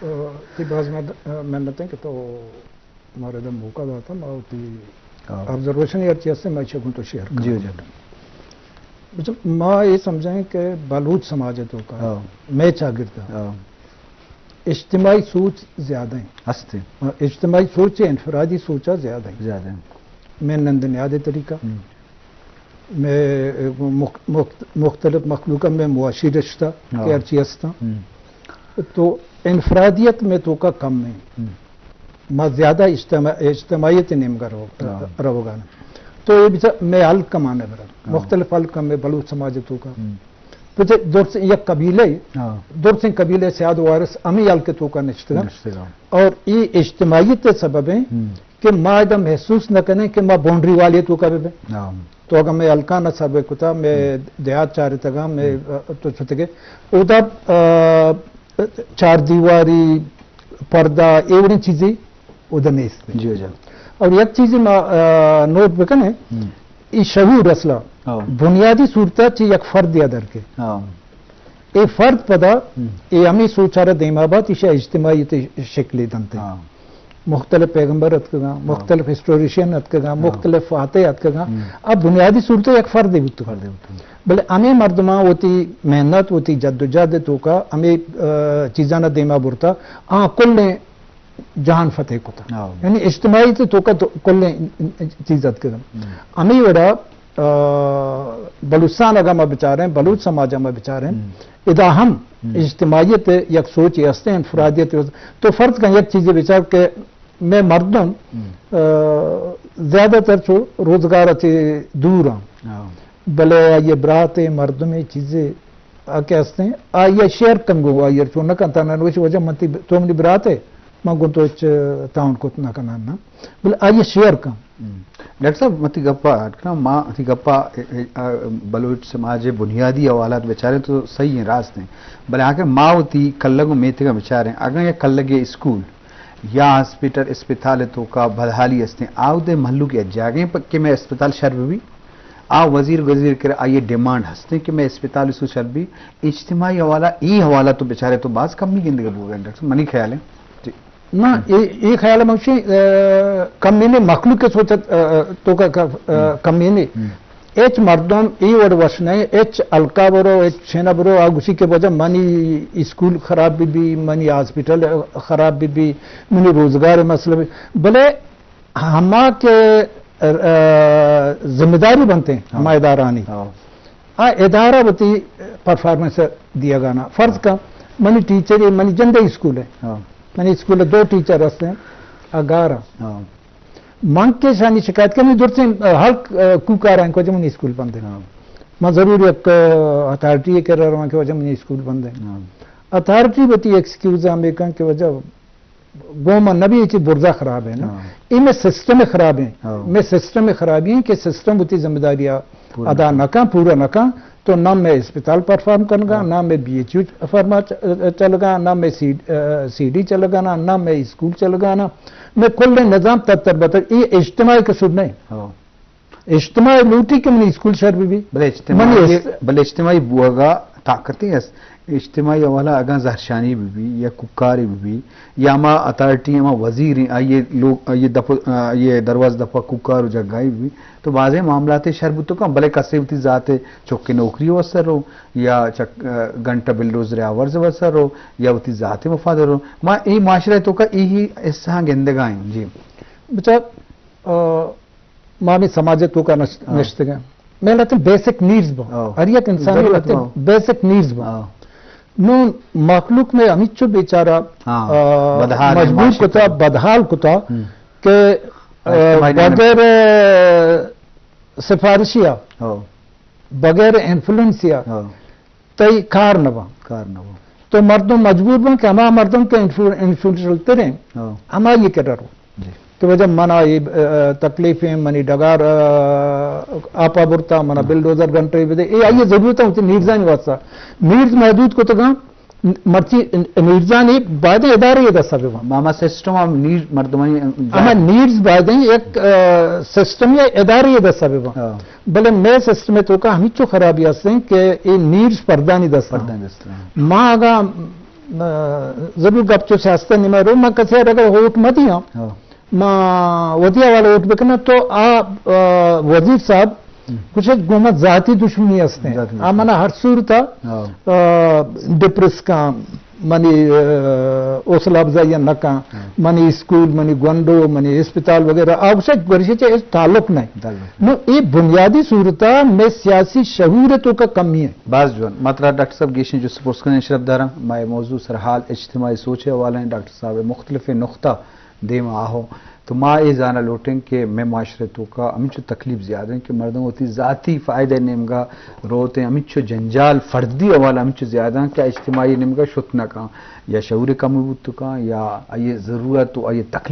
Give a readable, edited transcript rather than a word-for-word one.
ती बाज मेहनतें कि तो हमारे दम मौका था मैं होती ऑब्जर्वेशन यार चीज़ से मैं शेखूं तो शेयर जी जी मतलब माँ ये समझें कि बलूच समाज है तो का मैं चागिरता इज्तिमाई सोच ज़्यादा है हस्ते इज्तिमाई सोच है इनफरादी सोचा ज़्यादा है मैं नंदनियाद तरीका मैं मुख्तलिफ मखलूक में मुआशी रिश्ता के अर्ची हस्ता तो इनफरादियत में तो का कम है मैं ज़्यादा इज्तिमाइयत निमगा रहोगा तो ये भी मैं हल कमाने बरा मुख्तलिफ हल कम में बलूच समाजतों का तो दूर से यह कबीले दूर से कबीले सियाद वारिस अमी हल के तो का निश्चित और ये इज्तिमाइयत सबब है कि माँ एकदम महसूस न करें कि माँ बाउंड्री वाली तो का भी तो अगर मैं हल्का न सब कुता मैं देहात चार तगा मैं तो छुटके उधर चार दीवारी पर्दा एवढी चीजें उधर नहीं जी जी और एक चीज नोट बेकन है ये शहूर असला बुनियादी सूरत ची एक फर्द यादर के ये फर्द पदा ये हमें सोचारा देमाबाद इसे इज्तिमाई शक्ली दंते मुख्तलिफ पैगम्बर अतकगा मुख्तलिफ हिस्टोरिशियन अतकगा मुख्तलिफ फाते अतकगा अब बुनियादी सूरत एक फर्द बुत भले हमें मर्दमा होती मेहनत होती जद्दोजहद तो का हमें चीज़ा न देमा बुरता कुल ने जहान फतेह को था यानी इज्तिमाई तो का कुल ने चीज़ अतकगा हमें वड़ा बलूचिस्तान अगर मैं बिचार रहे हैं बलूच समाज में बिचार रहे हैं इदा हम इज्तिमाइयत एक सोच हस्ते हैं इनफरादियत तो फर्ज का एक चीज़ें विचार के मैं मर्दम ज़्यादातर जो रोजगार से दूर हूँ भले ये बरात मर्द में चीज़ें आके हंसते हैं ये शेयर कम गो ये चो न करता ना वजह मती तो मेरी बरात है मैं गो तो टाउन को ना करना ना बोले आइए शेयर कम डॉक्टर साहब मती गप्पा अटकना माँ मती गप्पा बलूच समाज बुनियादी हवालात बेचारे तो सही हैं रास्ते भले आके माँ होती कल्लगो मेथे का बेचारे अगर ये कल्लगे स्कूल या हॉस्पिटल अस्पताल तो का बदहाली हंसते आओ दे महल्लू के जागे कि मैं अस्पताल शर्ब भी आ वजीर वजीर कर आइए डिमांड हंसते कि मैं अस्पताल इसको शर्बी इज्तिमाई हवाला ई हवाला तो बेचारे तो बाज कम नहीं गिनती हो गए डॉक्टर मनी ख्याल है ना ये ख्याल है मुझे कमी ने मखलूक के सोचा तो का कमी ने एच मर्दम ई वर्ड वर्ष नहीं एच अलका बरो एच छेना बरो आग उसी के वजह मनी स्कूल खराब भी मनी हॉस्पिटल खराब भी मनी रोजगार मसले भी भले हमा के जिम्मेदारी बनते हैं हमारे इदारानी इदारा बती परफॉर्मेंस दिया गाना फर्ज का मनी टीचर मनी जंदे स्कूल है मनी स्कूल है 2 टीचर हंसते हैं 11 मांग के शानी शिकायत करनी दूर से हर कुकार हैं को जब स्कूल बंद है मैं जरूर एक अथॉरिटी कर रहा हूँ कि वजह मुझे स्कूल बंद है अथॉरिटी बती एक्सक्यूज अमेरिका की वजह गोमा नबी ये बुर्जा खराब है ना इनमें सिस्टम में खराब है मैं सिस्टम में खराबी है कि सिस्टम होती जिम्मेदारियां अदा न का पूरा न का तो ना मैं अस्पताल परफॉर्म करूंगा ना मैं BHU फर्मा चलेगा ना मैं CD चलेगा ना मैं स्कूल चलेगा ना मैं कुल निज़ाम तर बतर ये इज्तिमाई कसूर नहीं इज्तिमाई लूटी के मैंने स्कूल शहर भी भले इज्तिमाई बुआगा ताकती है इज्तिमाई वाला अगर जहरशानी भी या कुकारी भी या मा अथॉरिटी या वजीर ये लोग ये दरवाज दफा कुकार जगह भी तो बाज़ मामलात शरबतों का भले कसीबती ज़ाते चौके नौकरी वसर हो या घंटा बिल रोज आवर्ज वसर हो या उती ज़ाते मफादर हो माँ ये माशरे तो का यही ऐसा गेंदगाएं जी बच्चा माँ में समाज तो का नश्ते का मैं लगता हूँ बेसिक नीड्स बा हर एक इंसान लगता है बेसिक नीड्स बा नो मखलूक में अमित बेचारा मजबूर कुता बदहाल कुता के बगैर सिफारिशिया बगैर इन्फ्लुएंसिया तई कार नवा तो मर्दों मजबूर बन के हमारा मर्दों के इन्फ्लुएंस चलते रहे हमारा ये कर रहा तो वजह मना ये तकलीफें मनी डगार आपा बुरता मना बिलडोजर घंटे ये आइए जरूरत है नीड्स वास्ता नीड्स महदूद को तो कहा मर्ची नीड्स बाद इदारे ये दस्ता मामा सिस्टम ऑफ नीड मर्दमानी हमें नीड्स बाद एक सिस्टम या इदारे ये दस्ता भले मैं सिस्टम में तो का हम खराबी हंसते हैं कि ये नीड्स पर्दा नहीं दस्ता माँ अगर ضرور گپ چو سیاست نہیں میں رو میں کسی اگر ووٹ مت ہی ماں ودیا والا ووٹ بکنا تو وزیر صاحب کچھ گومت ذاتی دشمنی ہستے ہیں منا ہر صورت ڈپریس کا منی حوصلہ افزائی نہ کا منی اسکول منی گونڈو منی اسپتال وغیرہ آپ سے گرشے اس تعلق نہیں نو یہ بنیادی صورت میں سیاسی شعورتوں کا کمی ہے بعض جو مطلب ڈاکٹر صاحب گیشن جو سپورٹس کرنے شرف دارا مائے موضوع سرحال اجتماعی سوچے حوالے ہیں ڈاکٹر صاحب مختلف نقطہ دے آہو تو ماں یہ جانا لوٹیں کہ میں معاشرتوں کا امیچو تکلیف زیادہ ہیں کہ مردوں ہوتی ذاتی فائدہ نمگا روتے ہیں امیچو جنجال فردی حوالہ امیچو زیادہ ہیں کیا اجتماعی نمگا شتنا کا یا شعور کم بوت کا یا یہ ضرورت تو یہ تکلیف